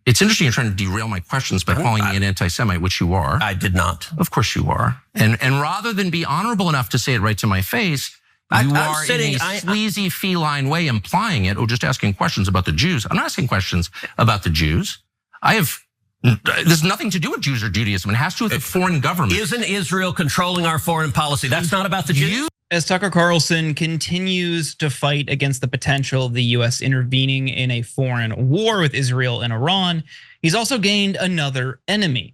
It's interesting you're trying to derail my questions by calling me an anti-Semite, which you are. I did not. Of course you are. And rather than be honorable enough to say it right to my face, you are in a sleazy feline way implying it or just asking questions about the Jews. I'm not asking questions about the Jews. There's nothing to do with Jews or Judaism. It has to do with the foreign government. Isn't Israel controlling our foreign policy? That's not about the Jews. As Tucker Carlson continues to fight against the potential of the US intervening in a foreign war with Israel and Iran, he's also gained another enemy.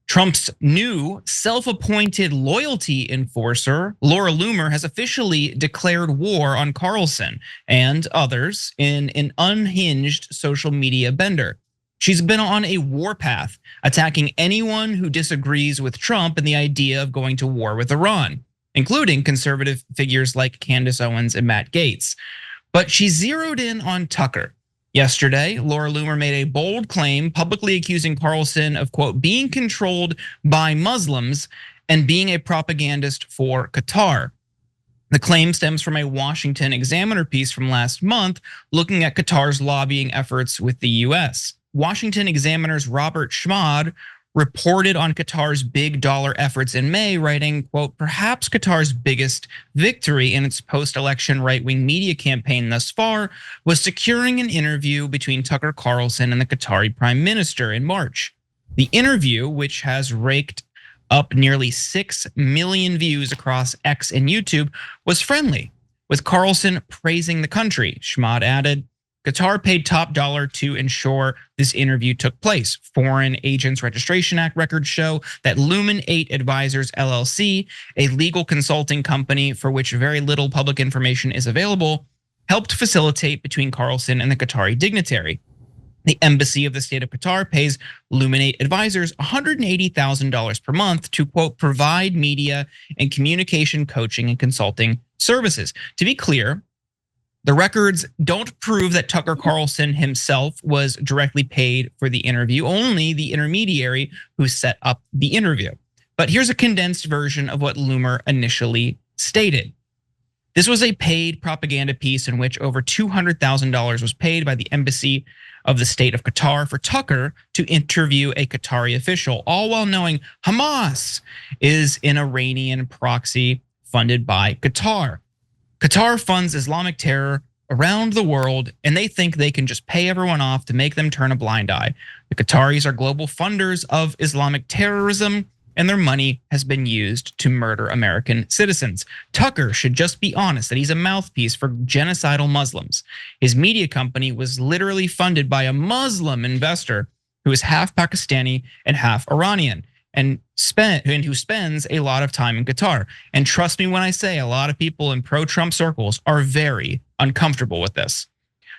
Trump's new self-appointed loyalty enforcer, Laura Loomer, has officially declared war on Carlson and others in an unhinged social media bender. She's been on a warpath, attacking anyone who disagrees with Trump and the idea of going to war with Iran, including conservative figures like Candace Owens and Matt Gaetz. But she zeroed in on Tucker. Yesterday, Laura Loomer made a bold claim, publicly accusing Carlson of, quote, being controlled by Muslims and being a propagandist for Qatar. The claim stems from a Washington Examiner piece from last month looking at Qatar's lobbying efforts with the US. Washington Examiner's Robert Schmad reported on Qatar's big dollar efforts in May, writing, quote, perhaps Qatar's biggest victory in its post-election right-wing media campaign thus far was securing an interview between Tucker Carlson and the Qatari prime minister in March. The interview, which has raked up nearly 6 million views across X and YouTube, was friendly, with Carlson praising the country. Schmad added, Qatar paid top dollar to ensure this interview took place. Foreign Agents Registration Act records show that Lumen 8 Advisors LLC, a legal consulting company for which very little public information is available, helped facilitate between Carlson and the Qatari dignitary. The embassy of the state of Qatar pays Lumen 8 Advisors $180,000 per month to, quote, provide media and communication coaching and consulting services. To be clear, the records don't prove that Tucker Carlson himself was directly paid for the interview, only the intermediary who set up the interview. But here's a condensed version of what Loomer initially stated. This was a paid propaganda piece in which over $200,000 was paid by the embassy of the state of Qatar for Tucker to interview a Qatari official, all while knowing Hamas is an Iranian proxy funded by Qatar. Qatar funds Islamic terror around the world, and they think they can just pay everyone off to make them turn a blind eye. The Qataris are global funders of Islamic terrorism, and their money has been used to murder American citizens. Tucker should just be honest that he's a mouthpiece for genocidal Muslims. His media company was literally funded by a Muslim investor who is half Pakistani and half Iranian, and who spends a lot of time in Qatar. And trust me when I say a lot of people in pro-Trump circles are very uncomfortable with this.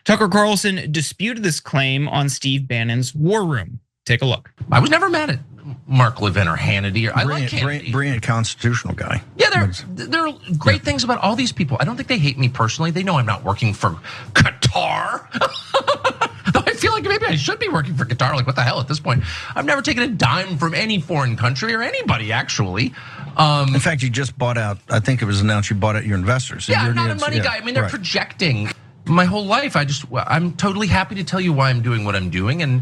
Tucker Carlson disputed this claim on Steve Bannon's War Room. Take a look. I was never mad at Mark Levin or Hannity. I like Hannity. Brilliant constitutional guy. Yeah, there are great things about all these people. I don't think they hate me personally. They know I'm not working for Qatar. Though I feel like maybe I should be working for Qatar. Like, what the hell at this point? I've never taken a dime from any foreign country or anybody, actually. In fact, you just bought out, I think it was announced you bought out your investors. Yeah, I'm not a money guy. I mean, they're projecting. My whole life, I'm totally happy to tell you why I'm doing what I'm doing. And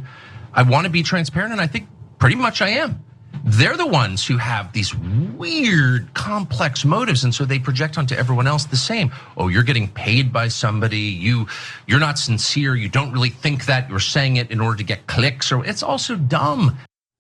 I want to be transparent, and I think pretty much I am. They're the ones who have these weird, complex motives, and so they project onto everyone else the same. Oh, you're getting paid by somebody. You're not sincere. You don't really think that. You're saying it in order to get clicks. Or it's also dumb.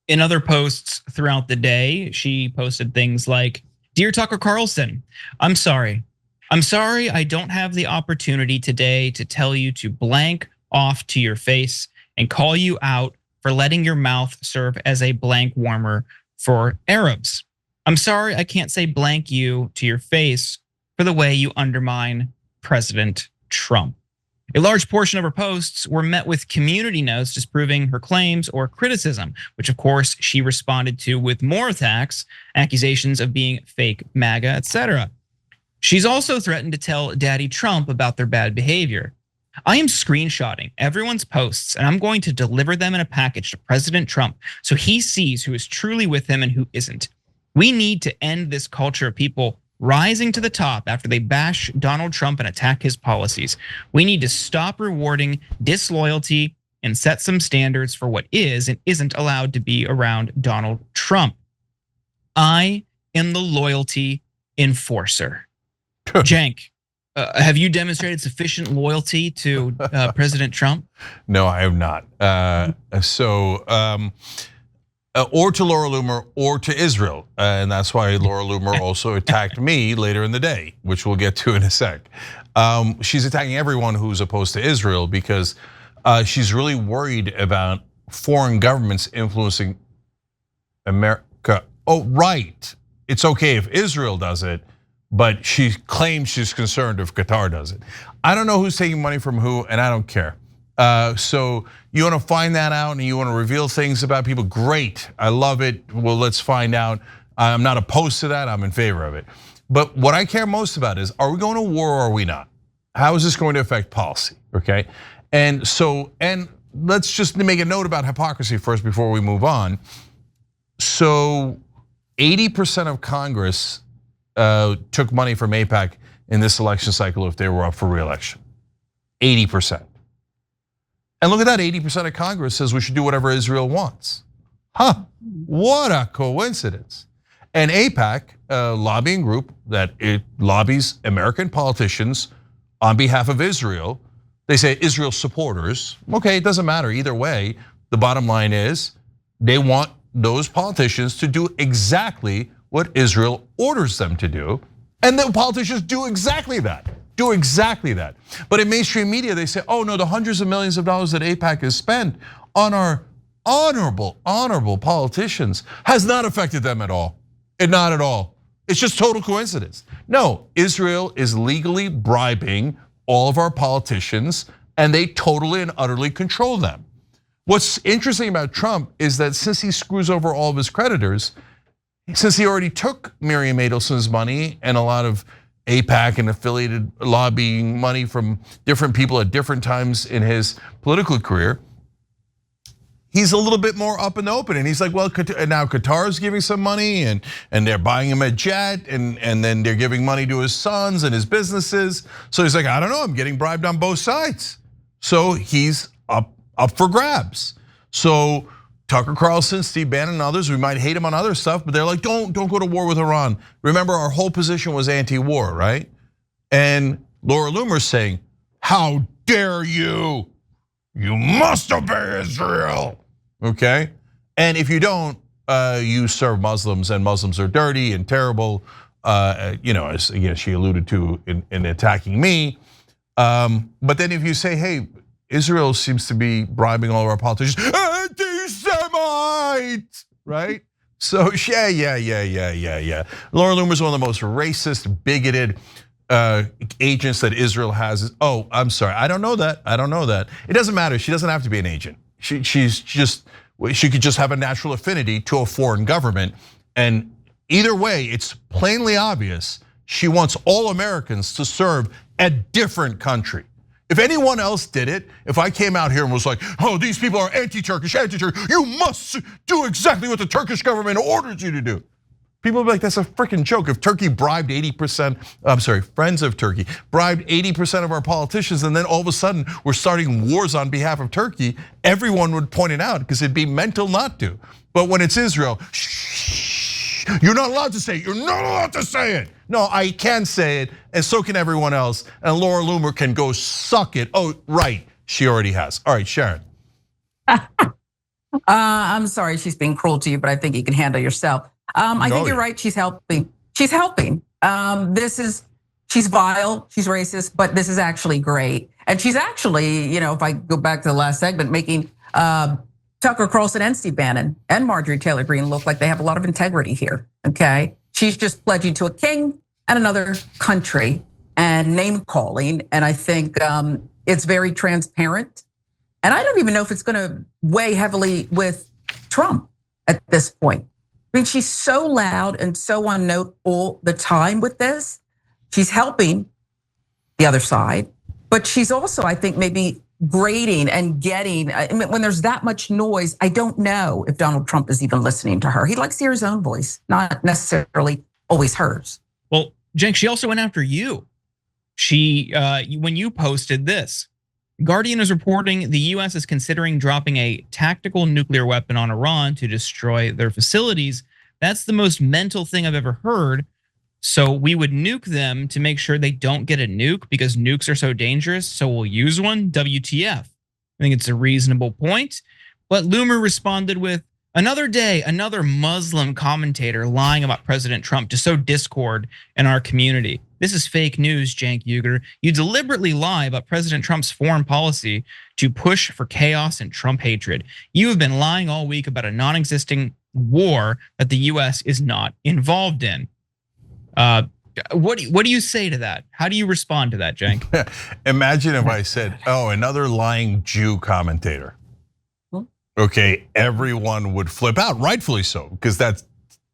In other posts throughout the day, she posted things like, "Dear Tucker Carlson, I'm sorry. I don't have the opportunity today to tell you to blank off to your face and call you out for letting your mouth serve as a blank warmer for Arabs. I'm sorry I can't say blank you to your face for the way you undermine President Trump." A large portion of her posts were met with community notes disproving her claims or criticism, which of course she responded to with more attacks, accusations of being fake MAGA, etc. She's also threatened to tell Daddy Trump about their bad behavior. "I am screenshotting everyone's posts and I'm going to deliver them in a package to President Trump so he sees who is truly with him and who isn't. We need to end this culture of people rising to the top after they bash Donald Trump and attack his policies. We need to stop rewarding disloyalty and set some standards for what is and isn't allowed to be around Donald Trump. I am the loyalty enforcer. Cenk, have you demonstrated sufficient loyalty to President Trump? No, I have not. Or to Laura Loomer or to Israel. And that's why Laura Loomer also attacked me later in the day, which we'll get to in a sec. She's attacking everyone who's opposed to Israel because she's really worried about foreign governments influencing America. Oh, right. It's okay if Israel does it, but she claims she's concerned if Qatar does it. I don't know who's taking money from who, and I don't care. So you want to find that out and you want to reveal things about people, great, I love it. Well, let's find out. I'm not opposed to that, I'm in favor of it. But what I care most about is, are we going to war or are we not? How is this going to affect policy, okay? And let's just make a note about hypocrisy first before we move on. So 80% of Congress took money from AIPAC in this election cycle if they were up for re-election, 80%. And look at that, 80% of Congress says we should do whatever Israel wants. What a coincidence. And AIPAC, a lobbying group that it lobbies American politicians on behalf of Israel. They say Israel supporters. Okay, it doesn't matter either way. The bottom line is they want those politicians to do exactly what Israel orders them to do. And the politicians do exactly that. But in mainstream media, they say, oh no, the hundreds of millions of dollars that AIPAC has spent on our honorable politicians has not affected them at all. Not at all. It's just total coincidence. No, Israel is legally bribing all of our politicians and they totally and utterly control them. What's interesting about Trump is that since he screws over all of his creditors, since he already took Miriam Adelson's money and a lot of AIPAC and affiliated lobbying money from different people at different times in his political career, he's a little bit more up in the open. And he's like, well, now Qatar's giving some money and they're buying him a jet and then they're giving money to his sons and his businesses. So he's like, I don't know, I'm getting bribed on both sides. So he's up for grabs. So Tucker Carlson, Steve Bannon, and others, we might hate him on other stuff, but they're like, don't go to war with Iran. Remember, our whole position was anti-war, right? And Laura Loomer's saying, how dare you? You must obey Israel, okay? And if you don't, you serve Muslims, and Muslims are dirty and terrible. As again, she alluded to in attacking me. But then if you say, hey, Israel seems to be bribing all of our politicians, anti-Semite, right? So yeah. Laura Loomer is one of the most racist, bigoted agents that Israel has. Oh, I'm sorry, I don't know that. It doesn't matter. She doesn't have to be an agent. She could just have a natural affinity to a foreign government. And either way, it's plainly obvious she wants all Americans to serve a different country. If anyone else did it, if I came out here and was like, oh, these people are anti-Turkish, you must do exactly what the Turkish government orders you to do. People would be like, that's a freaking joke. If Turkey bribed 80%, friends of Turkey, bribed 80% of our politicians, and then all of a sudden we're starting wars on behalf of Turkey, everyone would point it out because it'd be mental not to. But when it's Israel, you're not allowed to say it, you're not allowed to say it. No, I can say it, and so can everyone else, and Laura Loomer can go suck it. Oh, right, she already has. All right, Sharon. I'm sorry she's being cruel to you, but I think you can handle yourself. I think you're right, she's helping. She's vile, she's racist, but this is actually great. And she's actually, if I go back to the last segment, making Tucker Carlson and Steve Bannon and Marjorie Taylor Greene look like they have a lot of integrity here, okay? She's just pledging to a king and another country and name calling. And I think it's very transparent. And I don't even know if it's gonna weigh heavily with Trump at this point. I mean, she's so loud and so on note all the time with this. She's helping the other side, but she's also, I think, maybe grading and getting, when there's that much noise, I don't know if Donald Trump is even listening to her. He likes to hear his own voice, not necessarily always hers. Well, Cenk, she also went after you. When you posted this, Guardian is reporting the US is considering dropping a tactical nuclear weapon on Iran to destroy their facilities. That's the most mental thing I've ever heard. So we would nuke them to make sure they don't get a nuke because nukes are so dangerous. So we'll use one. WTF? I think it's a reasonable point. But Loomer responded with, another day, another Muslim commentator lying about President Trump to sow discord in our community. This is fake news, Cenk Uygur. You deliberately lie about President Trump's foreign policy to push for chaos and Trump hatred. You have been lying all week about a non-existing war that the US is not involved in. What do you say to that? How do you respond to that, Cenk? Imagine if I said, oh, another lying Jew commentator. Okay, everyone would flip out, rightfully so, because that's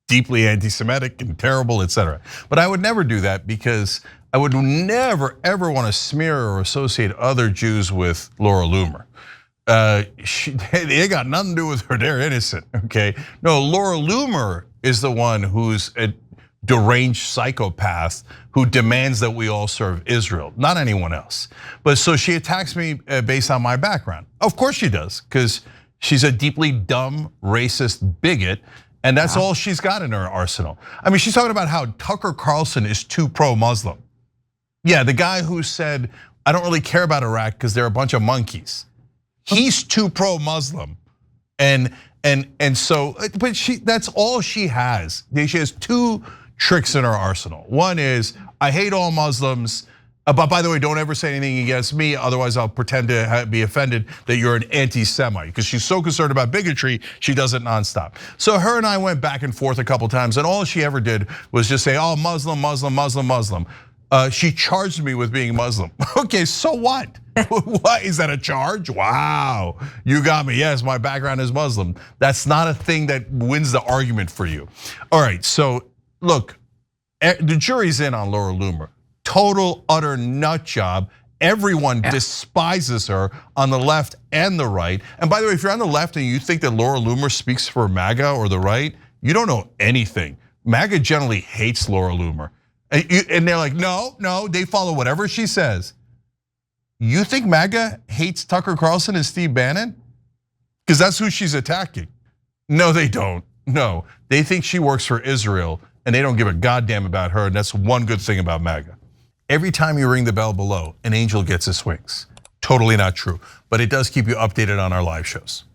deeply anti-Semitic and terrible, etc. But I would never do that because I would never, ever want to smear or associate other Jews with Laura Loomer. They got nothing to do with her, they're innocent, okay? No, Laura Loomer is the one who's a deranged psychopath who demands that we all serve Israel, not anyone else. But so she attacks me based on my background. Of course she does, because she's a deeply dumb, racist bigot, and that's all she's got in her arsenal. I mean, she's talking about how Tucker Carlson is too pro-Muslim. Yeah, the guy who said, I don't really care about Iraq because they're a bunch of monkeys. He's too pro-Muslim. And so, but that's all she has. She has two tricks in her arsenal. One is, I hate all Muslims, but by the way, don't ever say anything against me, otherwise I'll pretend to be offended that you're an anti-Semite, because she's so concerned about bigotry, she does it nonstop. So her and I went back and forth a couple times, and all she ever did was just say, oh, Muslim, Muslim, Muslim, Muslim. She charged me with being Muslim. Okay, so what? What, is that a charge? Wow, you got me. Yes, my background is Muslim. That's not a thing that wins the argument for you. All right, so look, the jury's in on Laura Loomer. Total, utter nut job. Everyone despises her on the left and the right. And by the way, if you're on the left and you think that Laura Loomer speaks for MAGA or the right, you don't know anything. MAGA generally hates Laura Loomer. And they're like, no, they follow whatever she says. You think MAGA hates Tucker Carlson and Steve Bannon? Because that's who she's attacking. No, they don't. No, they think she works for Israel and they don't give a goddamn about her. And that's one good thing about MAGA. Every time you ring the bell below, an angel gets his wings. Totally not true, but it does keep you updated on our live shows.